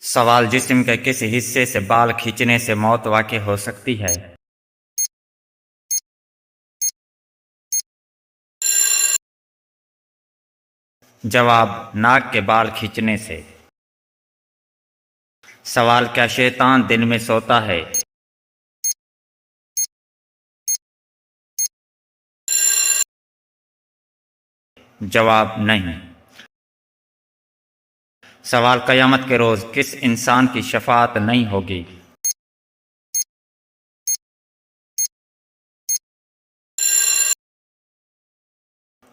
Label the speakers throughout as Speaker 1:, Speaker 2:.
Speaker 1: سوال جسم کے کس حصے سے بال کھینچنے سے موت واقع ہو سکتی ہے؟ جواب: ناک کے بال کھینچنے سے۔ سوال: کیا شیطان دن میں سوتا ہے؟ جواب: نہیں۔ سوال: قیامت کے روز کس انسان کی شفاعت نہیں ہوگی؟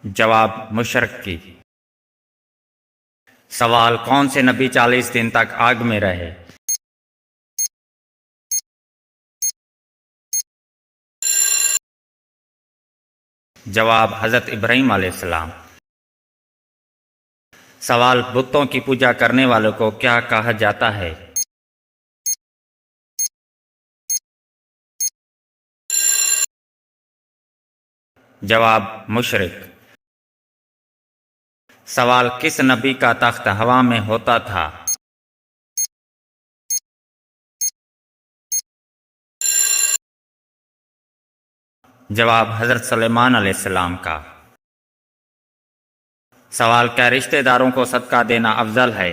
Speaker 1: جواب: مشرک کی۔ سوال: کون سے نبی 40 دن تک آگ میں رہے؟ جواب: حضرت ابراہیم علیہ السلام۔ سوال: بتوں کی پوجا کرنے والوں کو کیا کہا جاتا ہے؟ جواب: مشرک۔ سوال: کس نبی کا تخت ہوا میں ہوتا تھا؟ جواب: حضرت سلیمان علیہ السلام کا۔ سوال: کیا رشتہ داروں کو صدقہ دینا افضل ہے؟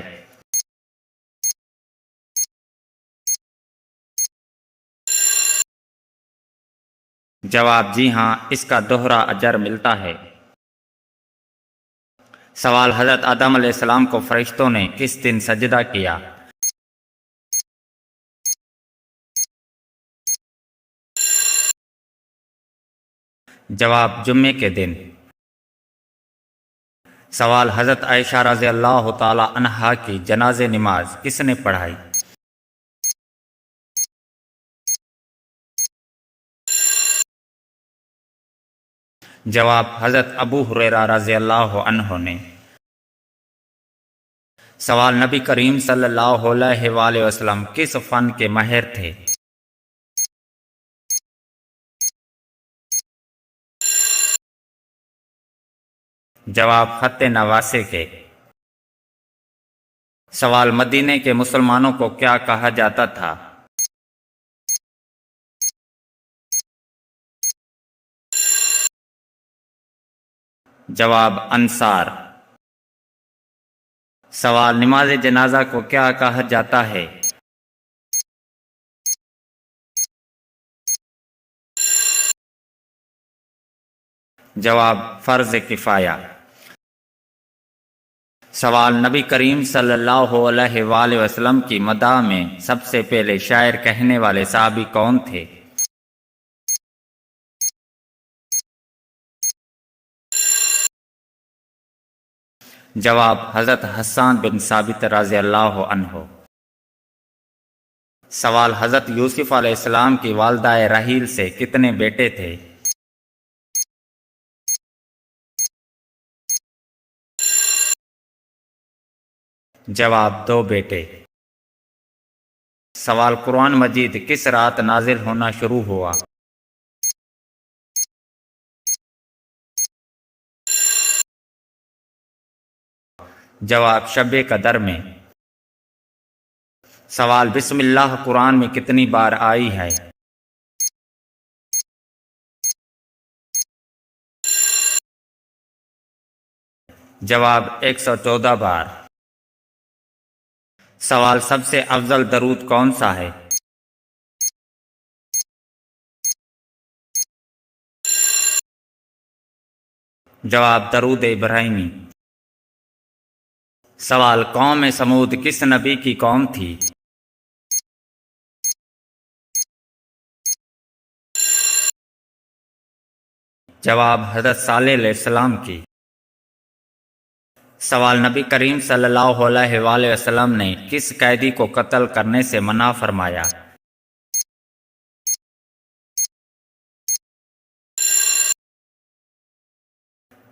Speaker 1: جواب: جی ہاں، اس کا دوہرا اجر ملتا ہے۔ سوال: حضرت آدم علیہ السلام کو فرشتوں نے کس دن سجدہ کیا؟ جواب: جمعے کے دن۔ سوال: حضرت عائشہ رضی اللہ تعالی عنہا کی جنازہ نماز کس نے پڑھائی؟ جواب: حضرت ابو ہریرہ رضی اللہ عنہ نے۔ سوال: نبی کریم صلی اللہ علیہ وآلہ وسلم کس فن کے ماہر تھے؟ جواب: خط نواسے کے۔ سوال: مدینے کے مسلمانوں کو کیا کہا جاتا تھا؟ جواب: انصار۔ سوال: نماز جنازہ کو کیا کہا جاتا ہے؟ جواب: فرض کفایہ۔ سوال: نبی کریم صلی اللہ علیہ وآلہ وسلم کی مدح میں سب سے پہلے شاعر کہنے والے صحابی کون تھے؟ جواب: حضرت حسان بن ثابت رضی اللہ عنہ۔ سوال: حضرت یوسف علیہ السلام کی والدہ رحیل سے کتنے بیٹے تھے؟ جواب: 2 بیٹے۔ سوال: قرآن مجید کس رات نازل ہونا شروع ہوا؟ جواب: شب قدر میں۔ سوال: بسم اللہ قرآن میں کتنی بار آئی ہے؟ جواب: 114 بار۔ سوال: سب سے افضل درود کون سا ہے؟ جواب: درود ابراہیمی۔ سوال: قوم سمود کس نبی کی قوم تھی؟ جواب: حضرت صالح علیہ السلام کی۔ سوال: نبی کریم صلی اللہ علیہ وآلہ وسلم نے کس قیدی کو قتل کرنے سے منع فرمایا؟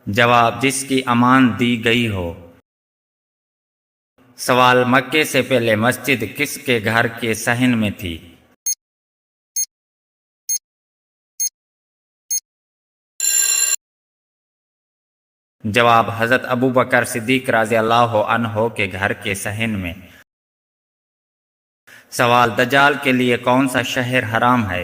Speaker 1: جواب: جس کی امان دی گئی ہو۔ سوال: مکے سے پہلے مسجد کس کے گھر کے صحن میں تھی؟ جواب: حضرت ابو بکر صدیق رضی اللہ عنہ کے گھر کے صحن میں۔ سوال دجال کے لیے کون سا شہر حرام ہے؟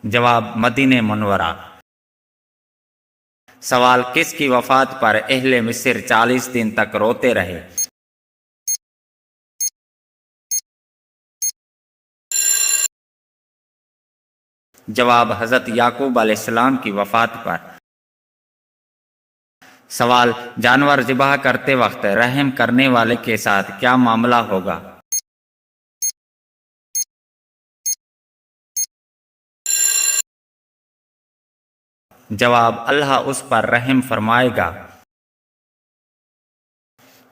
Speaker 1: جواب مدینہ منورہ۔ سوال کس کی وفات پر اہل مصر 40 دن تک روتے رہے؟ جواب حضرت یعقوب علیہ السلام کی وفات پر۔ سوال جانور ذبح کرتے وقت رحم کرنے والے کے ساتھ کیا معاملہ ہوگا؟ جواب اللہ اس پر رحم فرمائے گا۔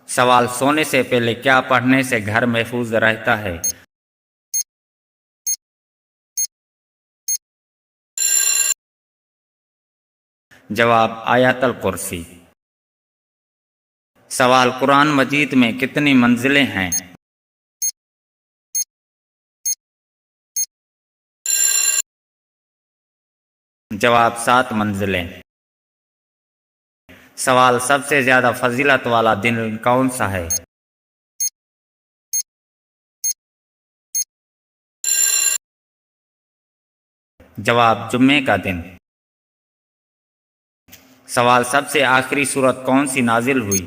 Speaker 1: سوال سونے سے پہلے کیا پڑھنے سے گھر محفوظ رہتا ہے؟ جواب آیت الکرسی۔ سوال قرآن مجید میں کتنی منزلیں ہیں؟ جواب 7 منزلیں۔ سوال سب سے زیادہ فضیلت والا دن کون سا ہے؟ جواب جمعے کا دن۔ سوال سب سے آخری سورت کون سی نازل ہوئی؟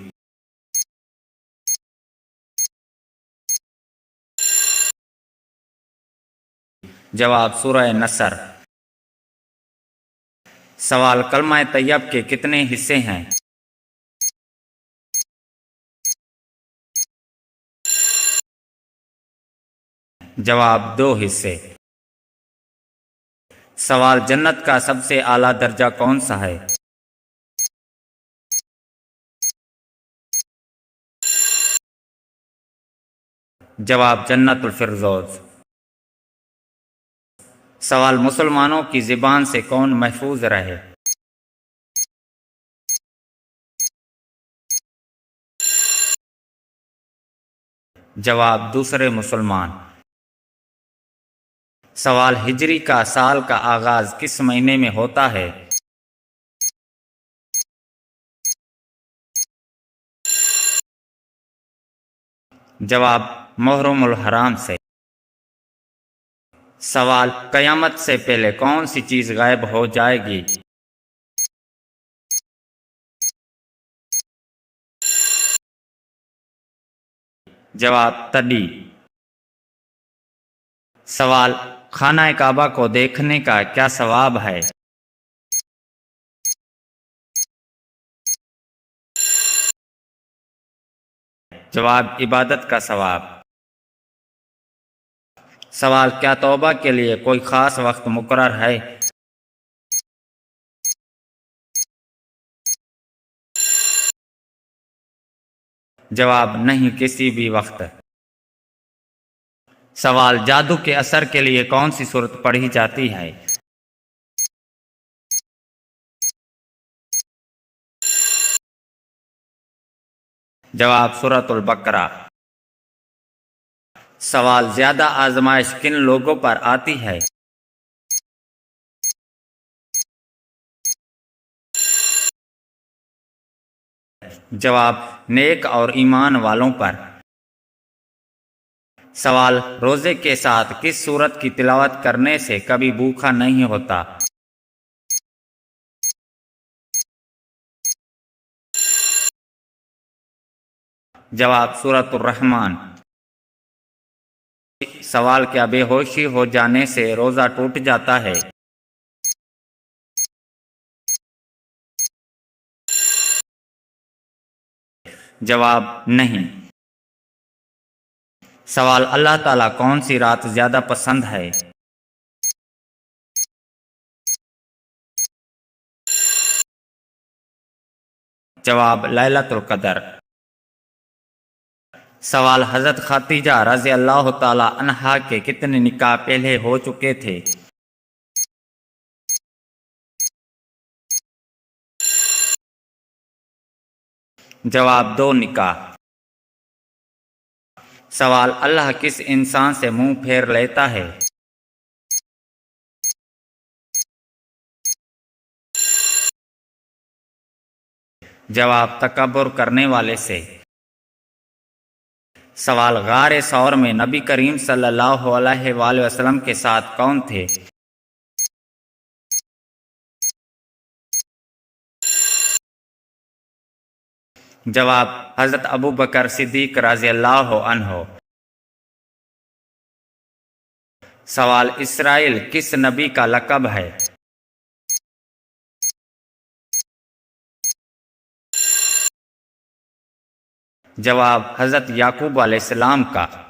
Speaker 1: جواب سورہ نصر۔ سوال کلمہ طیب کے کتنے حصے ہیں؟ جواب 2 حصے۔ سوال جنت کا سب سے اعلیٰ درجہ کون سا ہے؟ جواب جنت الفردوس۔ سوال مسلمانوں کی زبان سے کون محفوظ رہے؟ جواب دوسرے مسلمان۔ سوال ہجری کا سال کا آغاز کس مہینے میں ہوتا ہے؟ جواب محرم الحرام سے۔ سوال قیامت سے پہلے کون سی چیز غائب ہو جائے گی؟ جواب تڑی۔ سوال خانہ کعبہ کو دیکھنے کا کیا ثواب ہے؟ جواب عبادت کا ثواب۔ سوال کیا توبہ کے لیے کوئی خاص وقت مقرر ہے؟ جواب نہیں، کسی بھی وقت۔ سوال جادو کے اثر کے لیے کون سی سورت پڑھی جاتی ہے؟ جواب سورۃ البقرہ۔ سوال زیادہ آزمائش کن لوگوں پر آتی ہے؟ جواب نیک اور ایمان والوں پر۔ سوال روزے کے ساتھ کس سورت کی تلاوت کرنے سے کبھی بھوکا نہیں ہوتا؟ جواب سورۃ الرحمن۔ سوال کیا بے ہوشی ہو جانے سے روزہ ٹوٹ جاتا ہے؟ جواب نہیں۔ سوال اللہ تعالیٰ کون سی رات زیادہ پسند ہے؟ جواب لیلۃ القدر۔ سوال حضرت خدیجہ رضی اللہ تعالی عنہا کے کتنے نکاح پہلے ہو چکے تھے؟ جواب 2 نکاح۔ سوال اللہ کس انسان سے منہ پھیر لیتا ہے؟ جواب تکبر کرنے والے سے۔ سوال غار ثور میں نبی کریم صلی اللہ علیہ وآلہ وسلم کے ساتھ کون تھے؟ جواب حضرت ابو بکر صدیق رضی اللہ عنہ۔ سوال اسرائیل کس نبی کا لقب ہے؟ جواب حضرت یعقوب علیہ السلام کا۔